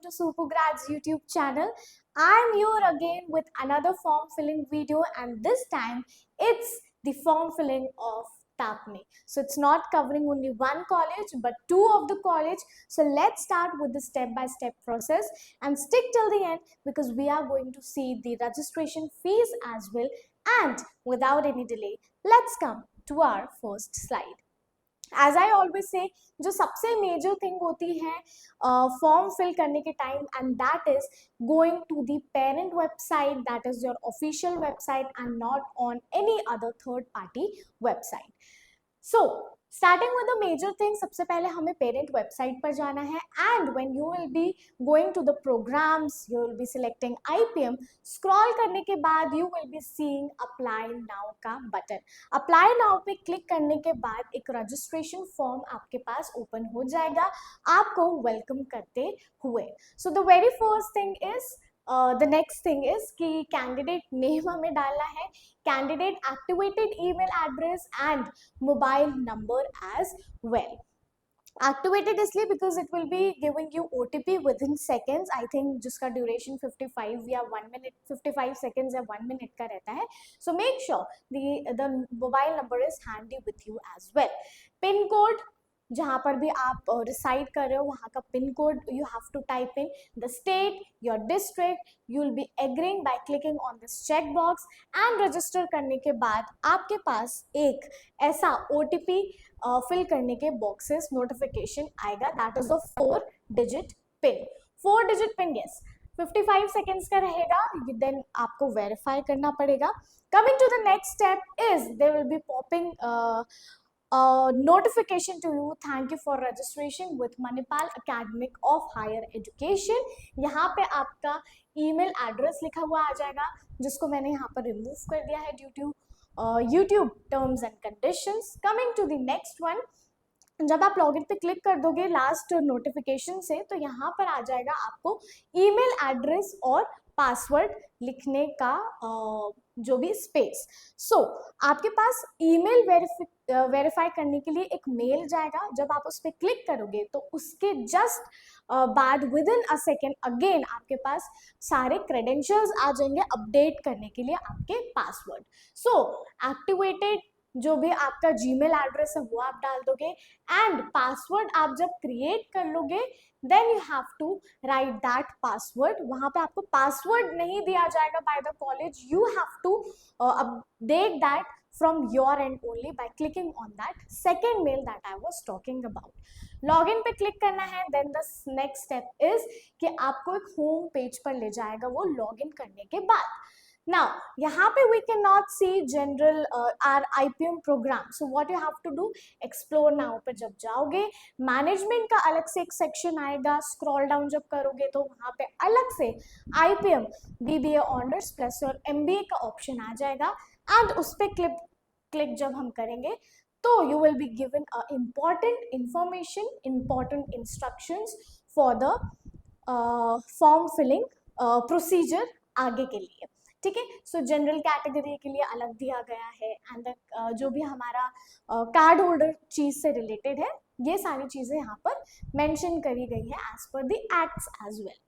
to Supergrad's YouTube channel. I'm here again with another form filling video, and this time it's the form filling of TAPME. So it's not covering only one college but two of the college. So let's start with the step-by-step process and stick till the end because we are going to see the registration fees as well. And without any delay, let's come to our first slide. As I always say जो सबसे major thing होती है form fill करने के time and that is going to the parent website, that is your official website and not on any other third party website. So starting with the major thing, सबसे पहले हमें parent website पर जाना है and when you will be going to the programmes you will be selecting IPM. Scroll करने के बाद you will be seeing apply now का बटन. अप्लाई नाउ पे क्लिक करने के बाद एक रजिस्ट्रेशन फॉर्म आपके पास ओपन हो जाएगा आपको वेलकम करते हुए. So the very first thing is the next thing is कि कैंडिडेट नेम हमें डालना है, candidate activated email address and mobile number as well. Activated इसलिए because it will be giving you OTP with in seconds, I think जिसका duration 55 या 1 minute 55 seconds या 1 minute का रहता है. So make sure the mobile number is handy with you as well. Pin code, जहाँ पर भी आप रिसाइड कर रहे हो वहाँ का pin code you have to type in. The state, your district, you will be agreeing by clicking on this check box and register करने के बाद आपके पास एक ऐसा OTP फिल करने के बॉक्सेस नोटिफिकेशन आएगा, that is a 4-digit pin. 4-digit pin, yes, 55 seconds का रहेगा, देन आपको वेरीफाई करना पड़ेगा. Coming to the next step is they will be popping notification to you, thank you for registration with Manipal Academic of Higher Education. यहाँ पे आपका email address लिखा हुआ आ जाएगा जिसको मैंने यहाँ पर रिमूव कर दिया है due to YouTube terms and conditions. Coming to the next one, जब आप लॉगिन पे क्लिक कर दोगे लास्ट नोटिफिकेशन से तो यहाँ पर आ जाएगा आपको ईमेल एड्रेस और पासवर्ड लिखने का जो भी स्पेस. सो आपके पास ईमेल वेरीफाई करने के लिए एक मेल जाएगा. जब आप उस पर क्लिक करोगे तो उसके जस्ट बाद with in a second again आपके पास सारे क्रेडेंशियल्स आ जाएंगे अपडेट करने के लिए आपके पासवर्ड. सो एक्टिवेटेड जो भी आपका जीमेल एड्रेस है वो आप डाल दोगे एंड पासवर्ड आप जब क्रिएट कर लोगे then you have to write that password. वहां पे आपको पासवर्ड नहीं दिया जाएगा by the college, you have to update that from your end only by clicking on that second mail that I was talking about. Login पे click करना है, then the next step is कि आपको एक home page पर ले जाएगा वो लॉगिन करने के बाद. Now, यहाँ पे we cannot see general our IPM program. So what you have to do, explore now पर जब जाओगे मैनेजमेंट का अलग से एक सेक्शन आएगा. स्क्रॉल डाउन जब करोगे तो वहाँ पे अलग से IPM BBA ऑनर्स प्लस और MBA का ऑप्शन आ जाएगा एंड उस पर क्लिक जब हम करेंगे तो you will be given important information, important instructions for the form filling procedure आगे के लिए. ठीक है. सो जनरल कैटेगरी के लिए अलग दिया गया है एंड जो भी हमारा कार्ड होल्डर चीज से रिलेटेड है ये सारी चीजें यहाँ पर मेंशन करी गई है as per the acts as well.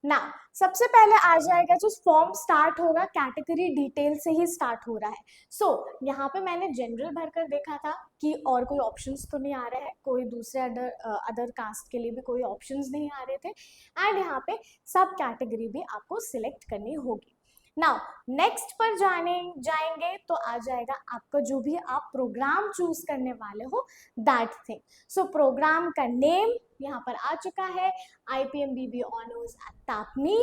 ना सबसे पहले आ जाएगा जो फॉर्म स्टार्ट होगा कैटेगरी डिटेल से ही स्टार्ट हो रहा है. सो यहाँ पे मैंने जनरल भरकर देखा था कि और कोई ऑप्शंस तो नहीं आ रहे हैं, कोई दूसरे अदर कास्ट के लिए भी कोई ऑप्शंस नहीं आ रहे थे एंड यहाँ पे सब कैटेगरी भी आपको सिलेक्ट करनी होगी. नाउ नेक्स्ट पर जाएंगे तो आ जाएगा आपका जो भी आप प्रोग्राम चूज करने वाले हो दैट थिंग. सो प्रोग्राम का नेम यहाँ पर आ चुका है, IPM BBA honours at TAPME.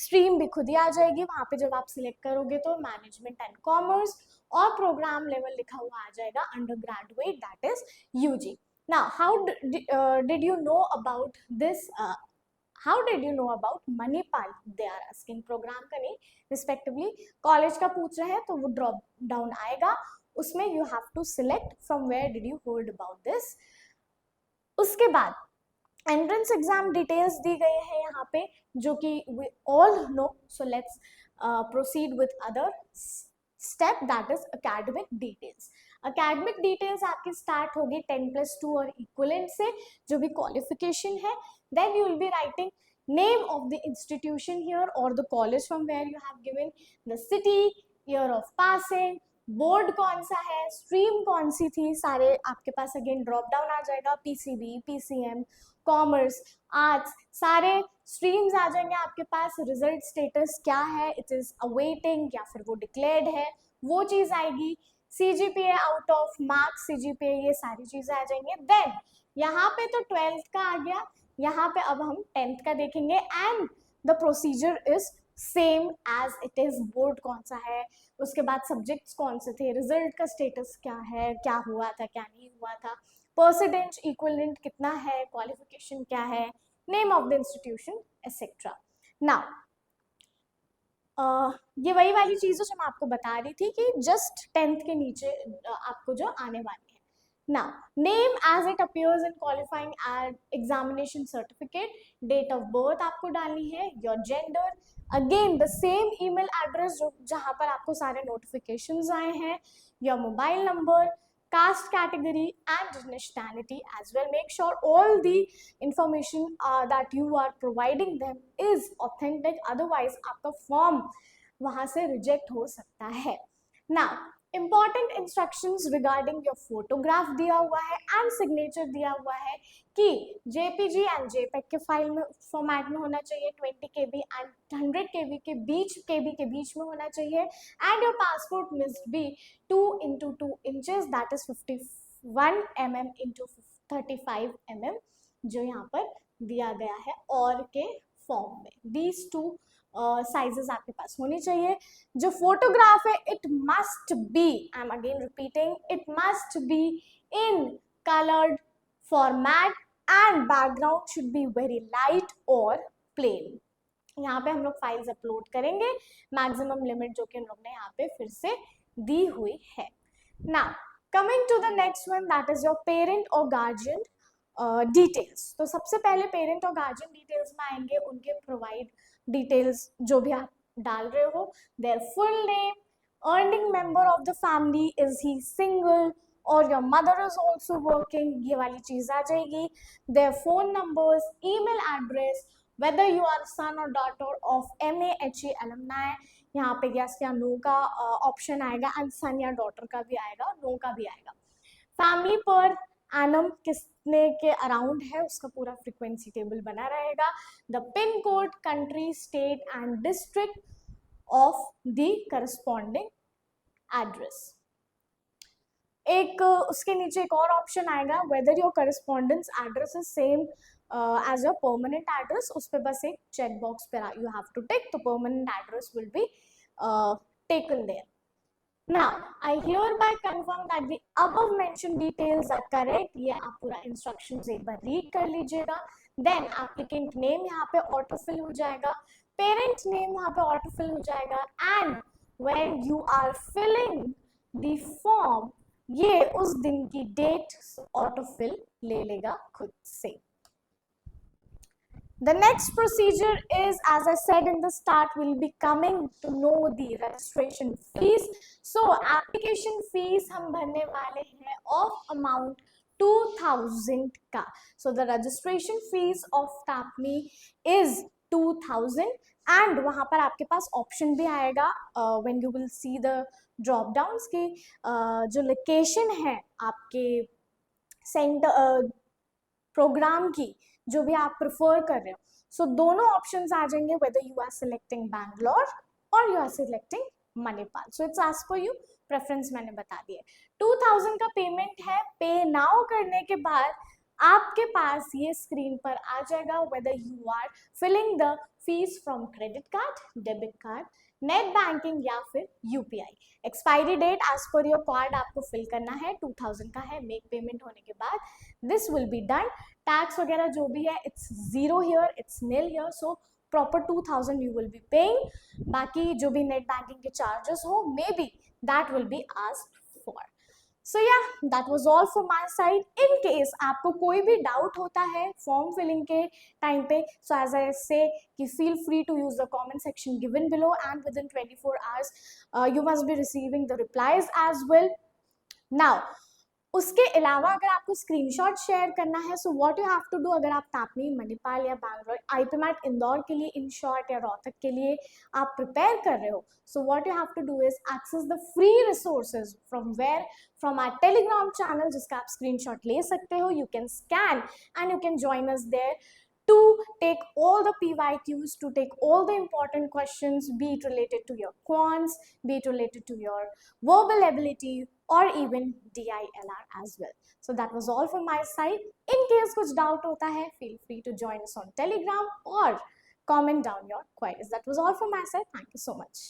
Stream भी खुद ही आ जाएगी वहाँ पे जब आप सिलेक्ट करोगे तो मैनेजमेंट एंड कॉमर्स, और प्रोग्राम लेवल लिखा हुआ आ जाएगा undergraduate that is UG. Now how did you know about this, how did you know about Manipal, they are asking. Programme का नहीं रिस्पेक्टिवली कॉलेज का पूछ रहे हैं तो वो ड्रॉप डाउन आएगा, उसमें you have to select from where did you hold about this. उसके बाद एंट्रेंस एग्जाम डिटेल्स दी गए हैं यहाँ पे जो कि we all know. So let's proceed with other step that is academic details. Academic details आपकी स्टार्ट होगी 10+2 और इक्वलेंट से, जो भी क्वालिफिकेशन है. Then you will be writing name of the institution here or the college from where you have given, the city, year of passing, board कौन सा है, स्ट्रीम कौन सी थी, सारे आपके पास अगेन ड्रॉप डाउन आ जाएगा. पीसीबी, पीसीएम, कॉमर्स, आर्ट्स, सारे streams आ जाएंगे आपके पास. रिजल्ट स्टेटस क्या है, इट इज अवेटिंग या फिर वो डिक्लेयर्ड है, वो चीज आएगी. CGPA out of marks, CGPA, ये सारी चीजें आ जाएंगे. देन यहाँ पे तो 12th का आ गया, यहाँ पे अब हम 10th का देखेंगे. And the procedure is same as it is. Board कौन सा है, उसके बाद सब्जेक्ट्स कौन से थे, रिजल्ट का स्टेटस क्या है, क्या हुआ था क्या नहीं हुआ था, परसेंटेज इक्विवेलेंट कितना है, क्वालिफिकेशन क्या है, name of the institution etcetera. Now ये वही वाली चीज़ें जो मैं आपको बता रही थी कि जस्ट 10th के नीचे आपको जो आने वाली है. Now, name as it appears in qualifying examination certificate, date of birth आपको डालनी है, your gender, again the same email address जो जहाँ पर आपको सारे notifications आए हैं, your mobile number, caste category and nationality as well. Make sure all the information that you are providing them is authentic, otherwise आपका form वहाँ से reject हो सकता है. Now, important instructions regarding your photograph दिया हुआ है and signature दिया हुआ है कि JPG and JPEG के फाइल में फॉर्मेट में होना चाहिए, 20 KB and 100 KB के बीच में होना चाहिए. And your passport must be 2x2 inches, that is 51 mm into 35 mm, जो यहाँ पर दिया गया है और के फॉर्म में. These two साइजेस आपके पास होनी चाहिए. जो फोटोग्राफ है it must be, I am again repeating, it must be in coloured format and background should be very light और प्लेन. यहाँ पे हम लोग फाइल्स अपलोड करेंगे, मैक्सिमम लिमिट जो कि हम लोग ने यहाँ पे फिर से दी हुई है. Now coming to the next one, that is your parent और गार्जियन डिटेल्स. तो सबसे पहले पेरेंट और गार्जियन डिटेल्स में आएंगे, उनके प्रोवाइड डिटेल्स जो भी आप डाल रहे हो, their full name, earning member of the family, is he single और your mother is also working, ये वाली चीज आ जाएगी. Their phone numbers, email address, whether you are son or daughter of MAHE alumni, यहाँ पे यस या no का ऑप्शन आएगा एंड सन या डॉटर का भी आएगा, नो का भी आएगा. फैमिली पर एनम कितने के अराउंड है उसका पूरा फ्रीक्वेंसी टेबल बना रहेगा. The pin code, country, state and district of the corresponding address. एक उसके नीचे एक और ऑप्शन आएगा, whether your correspondence address is same as your permanent address. उस पर बस एक चेक बॉक्स पे यू हैव टू टिक, तो permanent address will be taken there. Now, I hereby confirm that the above mentioned details are correct. ये आप पूरा instructions एक बार read कर लीजिएगा. Then applicant name यहाँ पे autofill हो जाएगा, parent name यहाँ पे autofill हो जाएगा, and when you are filling the form, ये उस दिन की date autofill ले लेगा खुद से. The next procedure is, as I said in the start, we'll be coming to know the registration fees. So application fees हम भरने वाले हैं of amount 2000 का. So the registration fees of TAPME is 2000 and वहाँ पर आपके पास option भी आएगा when you will see the drop downs की जो location है आपके सेंटर प्रोग्राम की जो भी आप प्रेफर कर रहे हो. सो दोनों ऑप्शंस आ जाएंगे, whether you are selecting Bangalore और you are selecting Manipal. So it's as per you, preference मैंने बता दिए. 2000 का पेमेंट है. पे नाउ करने के बाद आपके पास ये स्क्रीन पर आ जाएगा, whether you are filling the fees from credit card, debit card, net banking या फिर UPI. Expiry date as per your card आपको फिल करना है, 2000 का है. मेक पेमेंट होने के बाद this will be done. Tax वगैरह जो भी है it's zero here, it's nil here. So proper 2000 you will be paying. बाकी जो भी नेट बैंकिंग के चार्जेस हो maybe that will be asked for. So yeah that was all from my side. In case आपको कोई भी doubt होता है फॉर्म फिलिंग के टाइम पे, सो एज आई से कि feel free to use the comment section given below and within 24 hours you must be receiving the replies as well. Now उसके अलावा अगर आपको स्क्रीनशॉट शेयर करना है, so what you have to do, अगर आप तापनी, मणिपाल या बैंगलोर, आईपीमैट इंदौर के लिए इन शॉर्ट या रोहतक के लिए आप प्रिपेयर कर रहे हो, so what you have to do is access the free resources from our Telegram channel, जिसका आप स्क्रीनशॉट ले सकते हो. You can scan and you can join us there to take all the PYQs, to take all the important questions, be it related to your quants, be it related to your verbal ability, or even DILR as well. So that was all from my side. In case kuch doubt hota hai, feel free to join us on Telegram or comment down your queries. That was all from my side. Thank you so much.